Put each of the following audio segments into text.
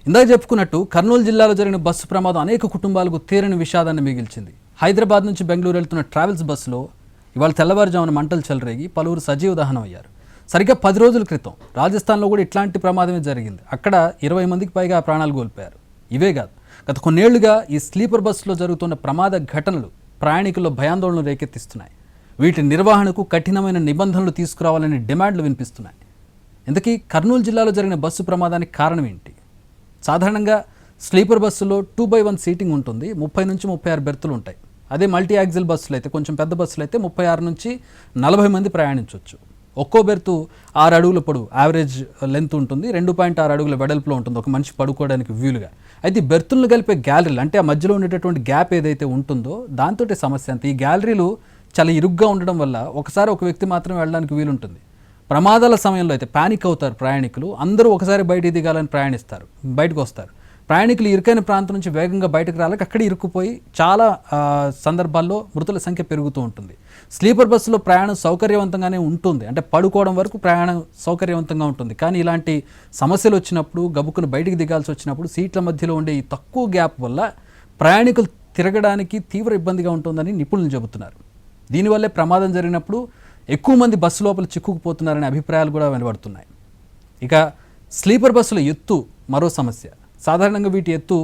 ఇందాక చెప్పుకున్నట్టు కర్నూలు జిల్లాలో జరిగిన బస్సు ప్రమాదం అనేక కుటుంబాలకు తీరని విషాదాన్ని మిగిల్చింది. హైదరాబాద్ నుంచి బెంగళూరు వెళ్తున్న ట్రావెల్స్ బస్సులో ఇవాళ తెల్లవారుజామున మంటలు చెలరేగి పలువురు సజీవ దహనం అయ్యారు. సరిగ్గా 10 రోజుల క్రితం రాజస్థాన్లో కూడా ఇట్లాంటి ప్రమాదమే జరిగింది. అక్కడ 20 మందికి పైగా ప్రాణాలు కోల్పోయారు. ఇవే కాదు, గత కొన్నేళ్లుగా ఈ స్లీపర్ బస్సులో జరుగుతున్న ప్రమాద ఘటనలు ప్రయాణికుల్లో భయాందోళనలు రేకెత్తిస్తున్నాయి. వీటి నిర్వహణకు కఠినమైన నిబంధనలు తీసుకురావాలని డిమాండ్లు వినిపిస్తున్నాయి. ఇంతకీ కర్నూలు జిల్లాలో జరిగిన బస్సు ప్రమాదానికి కారణం ఏంటి? సాధారణంగా స్లీపర్ బస్సులో 2/1 సీటింగ్ ఉంటుంది. 30 నుంచి 36 బెర్తులు ఉంటాయి. అదే మల్టీ యాక్సిల్ బస్సులు అయితే, కొంచెం పెద్ద బస్సులు అయితే 36 నుంచి 40 మంది ప్రయాణించవచ్చు. ఒక్కో బెర్తు 6 అడుగుల పొడవు యావరేజ్ లెంత్ ఉంటుంది. 2.6 అడుగుల వెడల్పులో ఉంటుంది ఒక మనిషి పడుకోవడానికి వీలుగా. అయితే ఈ బెర్తులను కలిపే గ్యాలరీలు, అంటే ఆ మధ్యలో ఉండేటటువంటి గ్యాప్ ఏదైతే ఉంటుందో దాంతో సమస్య అంతే. ఈ గ్యాలరీలు చాలా ఇరుగ్గా ఉండడం వల్ల ఒకసారి ఒక వ్యక్తి మాత్రమే వెళ్ళడానికి వీలుంటుంది. ప్రమాదాల సమయంలో అయితే ప్యానిక్ అవుతారు ప్రయాణికులు. అందరూ ఒకసారి బయటికి దిగాలని బయటకు వస్తారు. ప్రయాణికులు ఇరుకైన ప్రాంతం నుంచి వేగంగా బయటకు రాలేక అక్కడ ఇరుక్కుపోయి చాలా సందర్భాల్లో మృతుల సంఖ్య పెరుగుతూ ఉంటుంది. స్లీపర్ బస్సులో ప్రయాణం సౌకర్యవంతంగానే ఉంటుంది, అంటే పడుకోవడం వరకు ప్రయాణం సౌకర్యవంతంగా ఉంటుంది. కానీ ఇలాంటి సమస్యలు వచ్చినప్పుడు, గబుక్కును బయటికి దిగాల్సి వచ్చినప్పుడు సీట్ల మధ్యలో ఉండే ఈ తక్కువ గ్యాప్ వల్ల ప్రయాణికులు తిరగడానికి తీవ్ర ఇబ్బందిగా ఉంటుందని నిపుణులు చెబుతున్నారు. దీనివల్లే ప్రమాదం జరిగినప్పుడు ఎక్కువ మంది బస్సు లోపల చిక్కుకుపోతున్నారనే అభిప్రాయాలు కూడా వెలువడుతున్నాయి. ఇక స్లీపర్ బస్సుల ఎత్తు మరో సమస్య. సాధారణంగా వీటి ఎత్తు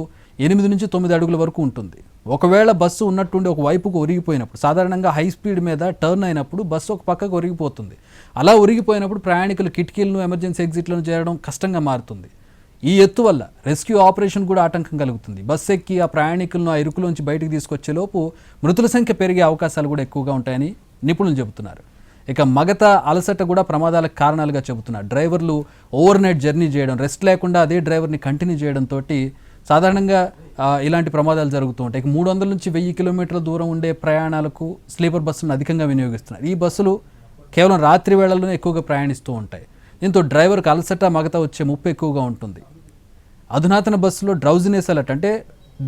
8 నుంచి 9 అడుగుల వరకు ఉంటుంది. ఒకవేళ బస్సు ఉన్నట్టుండి ఒక వైపుకు ఒరిగిపోయినప్పుడు, సాధారణంగా హై స్పీడ్ మీద టర్న్ అయినప్పుడు బస్సు ఒక పక్కకు ఒరిగిపోతుంది. అలా ఒరిగిపోయినప్పుడు ప్రయాణికులు కిటికీలను, ఎమర్జెన్సీ ఎగ్జిట్లను చేరడం కష్టంగా మారుతుంది. ఈ ఎత్తు వల్ల రెస్క్యూ ఆపరేషన్ కూడా ఆటంకం కలుగుతుంది. బస్సు ఎక్కి ఆ ప్రయాణికులను ఆ ఇరుకులోంచి బయటికి తీసుకొచ్చేలోపు మృతుల సంఖ్య పెరిగే అవకాశాలు కూడా ఎక్కువగా ఉంటాయని నిపుణులు చెబుతున్నారు. ఇక మగత, అలసట కూడా ప్రమాదాలకు కారణాలుగా చెబుతున్నారు. డ్రైవర్లు ఓవర్ నైట్ జర్నీ చేయడం, రెస్ట్ లేకుండా అదే డ్రైవర్ని కంటిన్యూ చేయడంతో సాధారణంగా ఇలాంటి ప్రమాదాలు జరుగుతూ ఉంటాయి. 300 నుంచి 1000 కిలోమీటర్ల దూరం ఉండే ప్రయాణాలకు స్లీపర్ బస్సులను అధికంగా వినియోగిస్తున్నారు. ఈ బస్సులు కేవలం రాత్రి వేళల్లోనే ఎక్కువగా ప్రయాణిస్తూ ఉంటాయి. దీంతో డ్రైవర్కి అలసట, మగత వచ్చే ముప్పు ఎక్కువగా ఉంటుంది. అధునాతన బస్సులో డ్రౌజినెస్ అలర్ట్, అంటే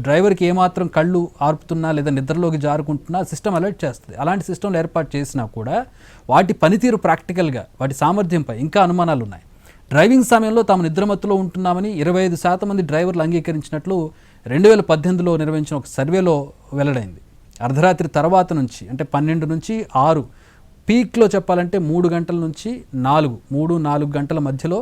డ్రైవర్కి ఏమాత్రం కళ్ళు ఆర్పుతున్నా లేదా నిద్రలోకి జారుకుంటున్నా సిస్టమ్ అలర్ట్ చేస్తుంది. అలాంటి సిస్టంలు ఏర్పాటు చేసినా కూడా వాటి పనితీరు ప్రాక్టికల్గా, వాటి సామర్థ్యంపై ఇంకా అనుమానాలు ఉన్నాయి. డ్రైవింగ్ సమయంలో తాము నిద్రమత్తులో ఉంటున్నామని 25% మంది డ్రైవర్లు అంగీకరించినట్లు 2018లో నిర్వహించిన ఒక సర్వేలో వెల్లడైంది. అర్ధరాత్రి తర్వాత నుంచి, అంటే 12 నుంచి 6 పీక్లో చెప్పాలంటే 3 గంటల నుంచి 4 గంటల మధ్యలో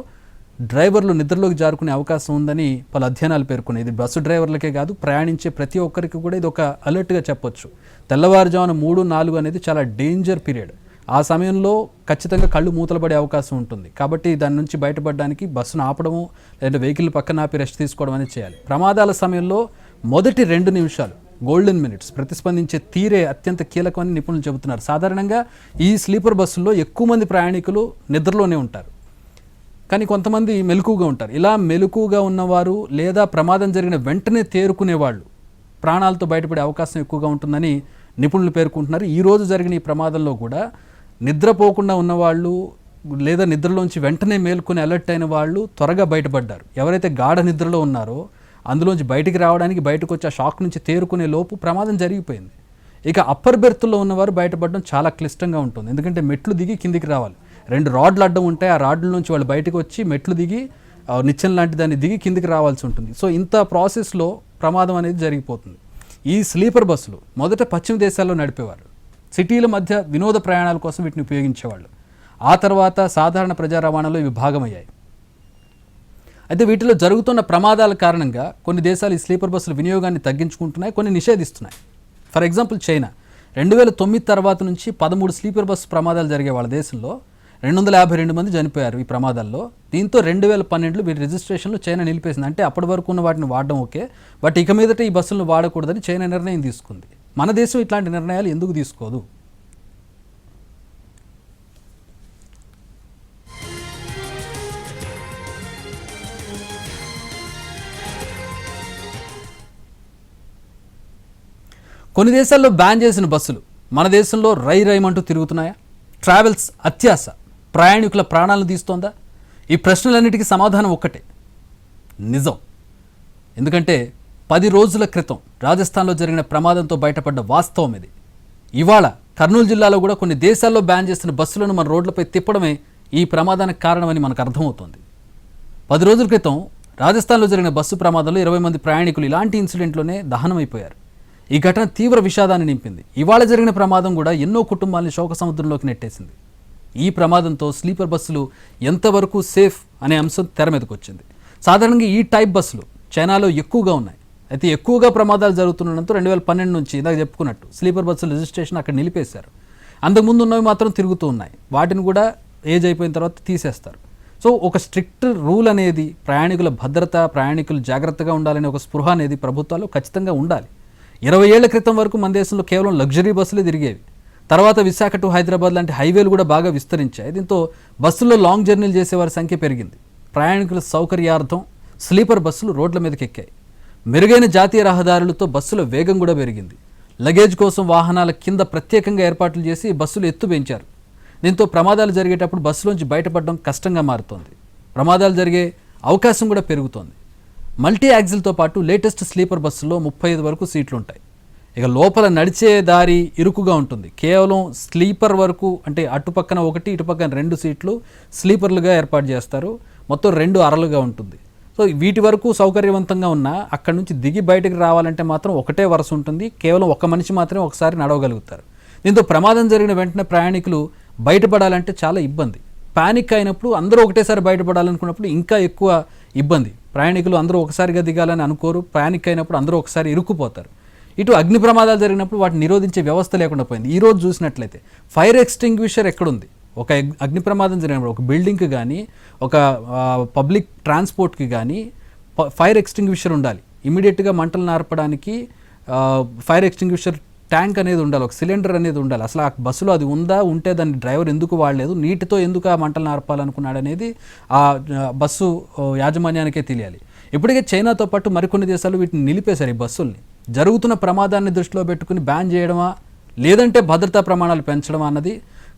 డ్రైవర్లు నిద్రలోకి జారుకునే అవకాశం ఉందని పలు అధ్యయనాలు పేర్కొన్నాయి. ఇది బస్సు డ్రైవర్లకే కాదు, ప్రయాణించే ప్రతి ఒక్కరికి కూడా ఇది ఒక అలర్ట్గా చెప్పొచ్చు. తెల్లవారుజామున 3-4 అనేది చాలా డేంజర్ పీరియడ్. ఆ సమయంలో ఖచ్చితంగా కళ్ళు మూతలపడే అవకాశం ఉంటుంది. కాబట్టి దాని నుంచి బయటపడడానికి బస్సును ఆపడము, లేదా వెహికల్ పక్కన ఆపి రెస్ట్ తీసుకోవడం అనేది చేయాలి. ప్రమాదాల సమయంలో మొదటి 2 నిమిషాలు గోల్డెన్ మినిట్స్ ప్రతిస్పందించే తీరే అత్యంత కీలకమని నిపుణులు చెబుతున్నారు. సాధారణంగా ఈ స్లీపర్ బస్సుల్లో ఎక్కువ మంది ప్రయాణికులు నిద్రలోనే ఉంటారు, కానీ కొంతమంది మెలకుగా ఉంటారు. ఇలా మెలకుగా ఉన్నవారు లేదా ప్రమాదం జరిగిన వెంటనే తేరుకునేవాళ్ళు ప్రాణాలతో బయటపడే అవకాశం ఎక్కువగా ఉంటుందని నిపుణులు పేర్కొంటున్నారు. ఈరోజు జరిగిన ఈ ప్రమాదంలో కూడా నిద్రపోకుండా ఉన్నవాళ్ళు లేదా నిద్రలోంచి వెంటనే మేల్కొని అలర్ట్ అయిన వాళ్ళు త్వరగా బయటపడ్డారు. ఎవరైతే గాఢ నిద్రలో ఉన్నారో అందులోంచి బయటికి రావడానికి, బయటకు వచ్చి ఆ షాక్ నుంచి తేరుకునే లోపు ప్రమాదం జరిగిపోయింది. ఇక అప్పర్ బెర్త్లో ఉన్నవారు బయటపడడం చాలా క్లిష్టంగా ఉంటుంది. ఎందుకంటే మెట్లు దిగి కిందికి రావాలి. 2 రాడ్లు అడ్డం ఉంటాయి. ఆ రాడ్ల నుంచి వాళ్ళు బయటకు వచ్చి మెట్లు దిగి నిచ్చెన లాంటి దాన్ని దిగి కిందికి రావాల్సి ఉంటుంది. సో ఇంత ప్రాసెస్లో ప్రమాదం అనేది జరిగిపోతుంది. ఈ స్లీపర్ బస్సులు మొదట పశ్చిమ దేశాల్లో నడిపేవారు. సిటీల మధ్య వినోద ప్రయాణాల కోసం వీటిని ఉపయోగించేవాళ్ళు. ఆ తర్వాత సాధారణ ప్రజా రవాణాలో ఇవి భాగమయ్యాయి. అయితే వీటిలో జరుగుతున్న ప్రమాదాల కారణంగా కొన్ని దేశాలు ఈ స్లీపర్ బస్సుల వినియోగాన్ని తగ్గించుకుంటున్నాయి, కొన్ని నిషేధిస్తున్నాయి. ఫర్ ఎగ్జాంపుల్ చైనా 2009 తర్వాత నుంచి 13 స్లీపర్ బస్సు ప్రమాదాలు జరిగే వాళ్ళ దేశంలో 252 మంది చనిపోయారు ఈ ప్రమాదాల్లో. దీంతో 2012లో వీరి రిజిస్ట్రేషన్లు చైనా నిలిపేసింది. అంటే అప్పటి వరకు ఉన్న వాటిని వాడడం ఓకే, బట్ ఇక మీదట ఈ బస్సులను వాడకూడదని చైనా నిర్ణయం తీసుకుంది. మన దేశం ఇట్లాంటి నిర్ణయాలు ఎందుకు తీసుకోదు? కొన్ని దేశాల్లో బ్యాన్ చేసిన బస్సులు మన దేశంలో రైమంటూ తిరుగుతున్నాయా? ట్రావెల్స్ అత్యాశ ప్రయాణికుల ప్రాణాలను తీస్తోందా? ఈ ప్రశ్నలన్నిటికీ సమాధానం ఒక్కటే, నిజం. ఎందుకంటే 10 రోజుల క్రితం రాజస్థాన్లో జరిగిన ప్రమాదంతో బయటపడ్డ వాస్తవం ఇది. ఇవాళ కర్నూలు జిల్లాలో కూడా కొన్ని దేశాల్లో బ్యాన్ చేసిన బస్సులను మన రోడ్లపై తిప్పడమే ఈ ప్రమాదానికి కారణమని మనకు అర్థమవుతోంది. 10 రోజుల క్రితం రాజస్థాన్లో జరిగిన బస్సు ప్రమాదంలో 20 మంది ప్రయాణికులు ఇలాంటి ఇన్సిడెంట్లోనే దహనమైపోయారు. ఈ ఘటన తీవ్ర విషాదాన్ని నింపింది. ఇవాళ జరిగిన ప్రమాదం కూడా ఎన్నో కుటుంబాలని శోక సముద్రంలోకి నెట్టేసింది. ఈ ప్రమాదంతో స్లీపర్ బస్సులు ఎంతవరకు సేఫ్ అనే అంశం తెర మీదకి వచ్చింది. సాధారణంగా ఈ టైప్ బస్సులు చైనాలో ఎక్కువగా ఉన్నాయి. అయితే ఎక్కువగా ప్రమాదాలు జరుగుతుండడంతో 2012 నుంచి ఇందాక చెప్పుకున్నట్టు స్లీపర్ బస్సుల రిజిస్ట్రేషన్ అక్కడ నిలిపేశారు. అంతకుముందు ఉన్నవి మాత్రం తిరుగుతూ ఉన్నాయి. వాటిని కూడా ఏజ్ అయిపోయిన తర్వాత తీసేస్తారు. సో ఒక స్ట్రిక్ట్ రూల్ అనేది ప్రయాణికుల భద్రత, ప్రయాణికులు జాగ్రత్తగా ఉండాలనే ఒక స్పృహ అనేది ప్రభుత్వాలు ఖచ్చితంగా ఉండాలి. 20 ఏళ్ల క్రితం వరకు మన దేశంలో కేవలం లగ్జరీ బస్సులే తిరిగేవి. తర్వాత విశాఖ టు హైదరాబాద్ లాంటి హైవేలు కూడా బాగా విస్తరించాయి. దీంతో బస్సుల్లో లాంగ్ జర్నీలు చేసేవారి సంఖ్య పెరిగింది. ప్రయాణికుల సౌకర్యార్థం స్లీపర్ బస్సులు రోడ్ల మీదకి ఎక్కాయి. మెరుగైన జాతీయ రహదారులతో బస్సుల వేగం కూడా పెరిగింది. లగేజ్ కోసం వాహనాల కింద ప్రత్యేకంగా ఏర్పాట్లు చేసి బస్సులు ఎత్తు పెంచారు. దీంతో ప్రమాదాలు జరిగేటప్పుడు బస్సులోంచి బయటపడడం కష్టంగా మారుతోంది. ప్రమాదాలు జరిగే అవకాశం కూడా పెరుగుతోంది. మల్టీ యాక్సిల్తో పాటు లేటెస్ట్ స్లీపర్ బస్సుల్లో 35 వరకు సీట్లు ఉంటాయి. ఇక లోపల నడిచే దారి ఇరుకుగా ఉంటుంది. కేవలం స్లీపర్ వరకు అంటే అటుపక్కన ఒకటి ఇటుపక్కన 2 సీట్లు స్లీపర్లుగా ఏర్పాటు చేస్తారు. మొత్తం 2 అరలుగా ఉంటుంది. సో వీటి వరకు సౌకర్యవంతంగా ఉన్నా అక్కడ నుంచి దిగి బయటకు రావాలంటే మాత్రం ఒకటే వరుస ఉంటుంది. కేవలం ఒక మనిషి మాత్రమే ఒకసారి నడవగలుగుతారు. దీంతో ప్రమాదం జరిగిన వెంటనే ప్రయాణికులు బయటపడాలంటే చాలా ఇబ్బంది. పానిక్ అయినప్పుడు అందరూ ఒకటేసారి బయటపడాలనుకున్నప్పుడు ఇంకా ఎక్కువ ఇబ్బంది. ప్రయాణికులు అందరూ ఒకసారిగా దిగాలని అనుకోరు. పానిక్ అయినప్పుడు అందరూ ఒకసారి ఇరుక్కుపోతారు. ఇటు అగ్ని ప్రమాదాలు జరిగినప్పుడు వాటిని నిరోధించే వ్యవస్థ లేకుండా పోయింది. ఈ రోజు చూసినట్లయితే ఫైర్ ఎక్స్టింగ్విషర్ ఎక్కడుంది? ఒక అగ్ని ప్రమాదం జరిగినప్పుడు ఒక బిల్డింగ్కి కానీ ఒక పబ్లిక్ ట్రాన్స్పోర్ట్కి కానీ ఫైర్ ఎక్స్టింగ్విషర్ ఉండాలి. ఇమీడియట్గా మంటలు నార్పడానికి ఫైర్ ఎక్స్టింగ్విషర్ ట్యాంక్ అనేది ఉండాలి, ఒక సిలిండర్ అనేది ఉండాలి. అసలు ఆ బస్సులో అది ఉందా, ఉంటే దాన్ని డ్రైవర్ ఎందుకు వాడలేదు, నీటితో ఎందుకు ఆ మంటలు నార్పాలనుకున్నాడు అనేది ఆ బస్సు యాజమాన్యానికే తెలియాలి. ఇప్పటికే చైనాతో పాటు మరికొన్ని దేశాలు వీటిని నిలిపేశారు. ఈ బస్సుల్ని జరుగుతున్న ప్రమాదాన్ని దృష్టిలో పెట్టుకుని బ్యాన్ చేయడమా లేదంటే భద్రతా ప్రమాణాలు పెంచడమా అన్నది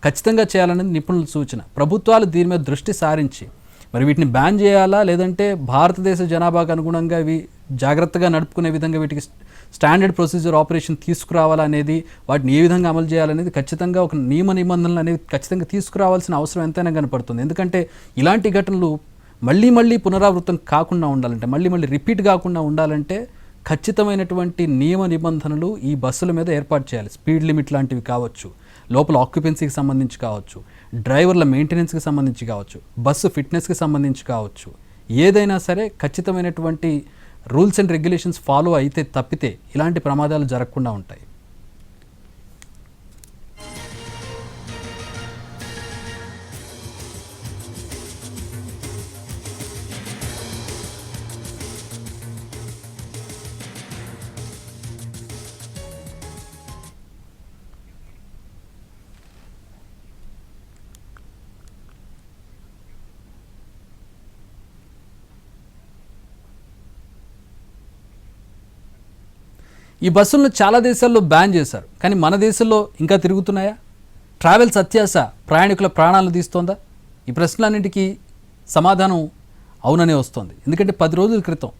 ఖచ్చితంగా చేయాలనేది నిపుణుల సూచన. ప్రభుత్వాలు దీని మీద దృష్టి సారించి మరి వీటిని బ్యాన్ చేయాలా లేదంటే భారతదేశ జనాభాకు అనుగుణంగా ఇవి జాగ్రత్తగా నడుపుకునే విధంగా వీటికి స్టాండర్డ్ ప్రొసీజర్ ఆపరేషన్ తీసుకురావాలా అనేది, వాటిని ఏ విధంగా అమలు చేయాలనేది ఖచ్చితంగా ఒక నియమ నిబంధనలు అనేవి ఖచ్చితంగా తీసుకురావాల్సిన అవసరం ఎంతైనా కనపడుతుంది. ఎందుకంటే ఇలాంటి ఘటనలు మళ్ళీ పునరావృతం కాకుండా ఉండాలంటే, మళ్ళీ రిపీట్ కాకుండా ఉండాలంటే ఖచ్చితమైనటువంటి నియమ నిబంధనలు ఈ బస్సుల మీద ఏర్పాటు చేయాలి. స్పీడ్ లిమిట్ లాంటివి కావచ్చు, లోపల ఆక్యుపెన్సీకి సంబంధించి కావచ్చు, డ్రైవర్ల మెయింటెనెన్స్కి సంబంధించి కావచ్చు, బస్సు ఫిట్నెస్కి సంబంధించి కావచ్చు, ఏదైనా సరే ఖచ్చితమైనటువంటి రూల్స్ అండ్ రెగ్యులేషన్స్ ఫాలో అయితే తప్పితే ఇలాంటి ప్రమాదాలు జరగకుండా ఉంటాయి. ఈ బస్సులను చాలా దేశాల్లో బ్యాన్ చేశారు. కానీ మన దేశంలో ఇంకా తిరుగుతున్నాయా? ట్రావెల్స్ అత్యాశ ప్రయాణికుల ప్రాణాలను తీస్తోందా? ఈ ప్రశ్నలన్నింటికీ సమాధానం అవుననే వస్తోంది. ఎందుకంటే 10 రోజుల క్రితం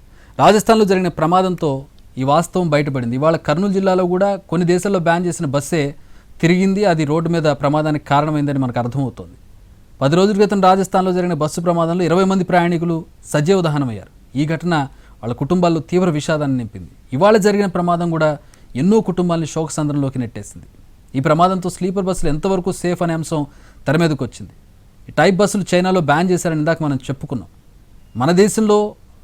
రాజస్థాన్లో జరిగిన ప్రమాదంతో ఈ వాస్తవం బయటపడింది. ఇవాళ కర్నూలు జిల్లాలో కూడా కొన్ని దేశాల్లో బ్యాన్ చేసిన బస్సే తిరిగింది. అది రోడ్డు మీద ప్రమాదానికి కారణమైందని మనకు అర్థమవుతోంది. 10 రోజుల క్రితం రాజస్థాన్లో జరిగిన బస్సు ప్రమాదంలో 20 మంది ప్రయాణికులు సజీవ దహనమయ్యారు. ఈ ఘటన వాళ్ళ కుటుంబాల్లో తీవ్ర విషాదాన్ని నింపింది. ఇవాళ జరిగిన ప్రమాదం కూడా ఎన్నో కుటుంబాలని శోకసంద్రంలోకి నెట్టేసింది. ఈ ప్రమాదంతో స్లీపర్ బస్సులు ఎంతవరకు సేఫ్ అనే అంశం తెర మీదకి వచ్చింది. ఈ టైప్ బస్సులు చైనాలో బ్యాన్ చేశారని ఇందాక మనం చెప్పుకున్నాం. మన దేశంలో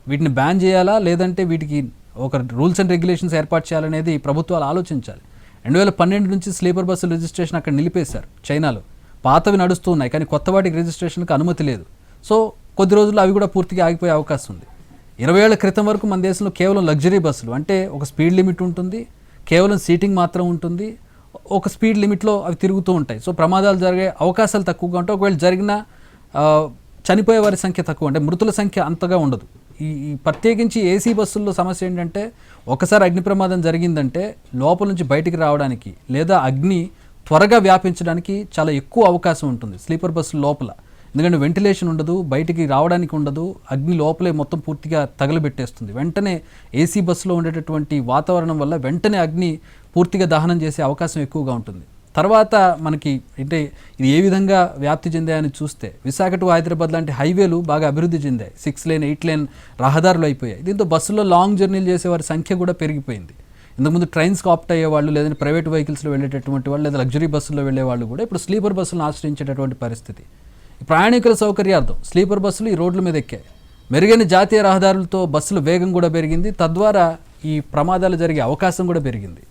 వీటిని బ్యాన్ చేయాలా లేదంటే వీటికి ఒక రూల్స్ అండ్ రెగ్యులేషన్స్ ఏర్పాటు చేయాలనేది ప్రభుత్వాలు ఆలోచించాలి. 2012 నుంచి స్లీపర్ బస్సుల రిజిస్ట్రేషన్ అక్కడ నిలిపేశారు చైనాలో. పాతవి నడుస్తూ ఉన్నాయి కానీ కొత్త వాటికి రిజిస్ట్రేషన్కి అనుమతి లేదు. సో కొద్ది రోజుల్లో అవి కూడా పూర్తిగా ఆగిపోయే అవకాశం ఉంది. 20 ఏళ్ల క్రితం వరకు మన దేశంలో కేవలం లగ్జరీ బస్సులు అంటే ఒక స్పీడ్ లిమిట్ ఉంటుంది, కేవలం సీటింగ్ మాత్రం ఉంటుంది, ఒక స్పీడ్ లిమిట్లో అవి తిరుగుతూ ఉంటాయి. సో ప్రమాదాలు జరిగే అవకాశాలు తక్కువగా ఉంటాయి. ఒకవేళ జరిగినా చనిపోయే వారి సంఖ్య తక్కువ, అంటే మృతుల సంఖ్య అంతగా ఉండదు. ఈ ప్రత్యేకించి ఏసీ బస్సుల్లో సమస్య ఏంటంటే ఒకసారి అగ్ని ప్రమాదం జరిగిందంటే లోపల నుంచి బయటికి రావడానికి లేదా అగ్ని త్వరగా వ్యాపించడానికి చాలా ఎక్కువ అవకాశం ఉంటుంది స్లీపర్ బస్సు లోపల. ఎందుకంటే వెంటిలేషన్ ఉండదు, బయటికి రావడానికి ఉండదు, అగ్ని లోపలే మొత్తం పూర్తిగా తగలబెట్టేస్తుంది. వెంటనే ఏసీ బస్సులో ఉండేటటువంటి వాతావరణం వల్ల వెంటనే అగ్ని పూర్తిగా దహనం చేసే అవకాశం ఎక్కువగా ఉంటుంది. తర్వాత మనకి అంటే ఇది ఏ విధంగా వ్యాప్తి చెందాయని చూస్తే విశాఖ టు హైదరాబాద్ లాంటి హైవేలు బాగా అభివృద్ధి చెందాయి. 6 లేన్ 8 లేన్ రహదారులు అయిపోయాయి. దీంతో బస్సుల్లో లాంగ్ జర్నీలు చేసే వారి సంఖ్య కూడా పెరిగిపోయింది. ఇంతకుముందు ట్రైన్స్కి ఆప్ట్ అయ్యేవాళ్ళు, లేదంటే ప్రైవేట్ వెహికల్స్లో వెళ్ళేటటువంటి వాళ్ళు, లేదా లగ్జరీ బస్సుల్లో వెళ్ళేవాళ్ళు కూడా ఇప్పుడు స్లీపర్ బస్సులను ఆశ్రయించేటటువంటి పరిస్థితి. ప్రయాణికుల సౌకర్యార్థం స్లీపర్ బస్సులు ఈ రోడ్ల మీద ఎక్కాయి. మెరుగైన జాతీయ రహదారులతో బస్సుల వేగం కూడా పెరిగింది. తద్వారా ఈ ప్రమాదాలు జరిగే అవకాశం కూడా పెరిగింది.